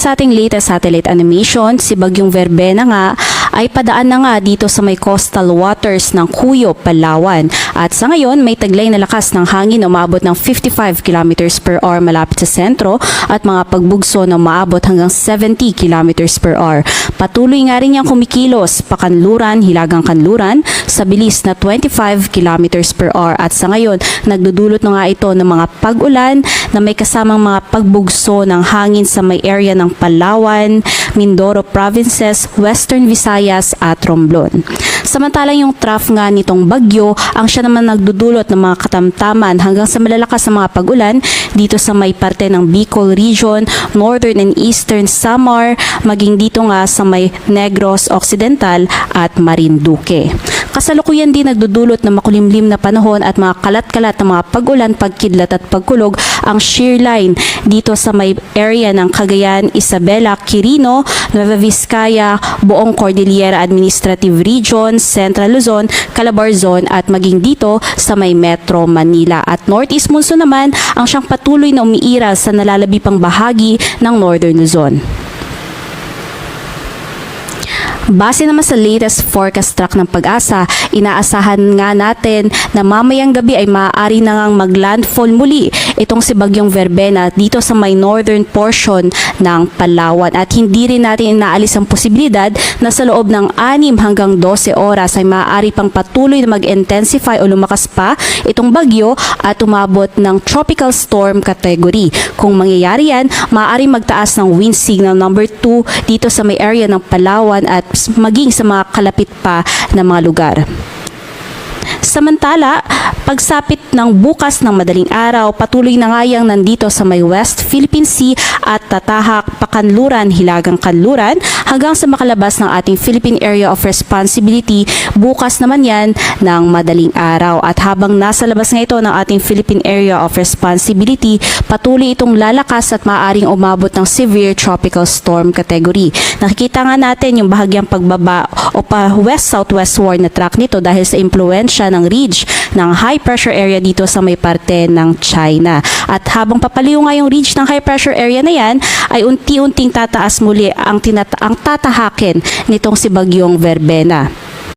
sa ating latest satellite animation, si Bagyong Verbena nga ay padaan na nga dito sa may coastal waters ng Cuyo, Palawan. At sa ngayon, may taglay na lakas ng hangin na umabot ng 55 km per hour malapit sa sentro at mga pagbugso na umaabot hanggang 70 km per hour. Patuloy nga rin niyang kumikilos pakanluran, hilagang kanluran sa bilis na 25 km per hour. At sa ngayon, nagdudulot na nga ito ng mga pag-ulan na may kasamang mga pagbugso ng hangin sa may area ng Palawan, Mindoro Provinces, Western Visayas at Romblon. Samantalang yung trough nga nitong bagyo, ang siya naman nagdudulot ng mga katamtaman hanggang sa malalakas na mga pag-ulan dito sa may parte ng Bicol Region, Northern and Eastern Samar, maging dito nga sa may Negros Occidental at Marinduque. Kasalukuyan din nagdudulot ng makulimlim na panahon at mga kalat-kalat na mga pag-ulan, pagkidlat at pagkulog ang shear line dito sa may area ng Cagayan, Isabela, Quirino, Nueva Vizcaya, buong Cordillera Administrative Region, Central Luzon, Calabarzon at maging dito sa may Metro Manila. At Northeast Monsoon naman ang siyang patuloy na umiiral sa nalalabi pang bahagi ng Northern Luzon. Base naman sa latest forecast track ng Pag-asa, inaasahan nga natin na mamayang gabi ay maaari na ngang maglandfall muli itong si Bagyong Verbena dito sa may northern portion ng Palawan. At hindi rin natin inaalis ang posibilidad na sa loob ng 6 hanggang 12 oras ay maaari pang patuloy na mag-intensify o lumakas pa itong bagyo at umabot ng tropical storm category. Kung mangyayari yan, maaari magtaas ng wind signal number 2 dito sa may area ng Palawan at maging sa mga kalapit pa na mga lugar. Samantala, pagsapit ng bukas ng madaling araw, patuloy na nga yang nandito sa may West Philippine Sea at tatahak pakanluran, hilagang kanluran hanggang sa makalabas ng ating Philippine Area of Responsibility bukas naman yan ng madaling araw. At habang nasa labas nga ito ng ating Philippine Area of Responsibility, patuloy itong lalakas at maaaring umabot ng severe tropical storm category. Nakikita nga natin yung bahagyang pagbaba o pa west-southwestward na track nito dahil sa impluensya ng ridge ng high pressure area dito sa may parte ng China. At habang papaliw nga yung ridge ng high pressure area na yan, ay unti-unting tataas muli ang tatahakin nitong si Bagyong Verbena.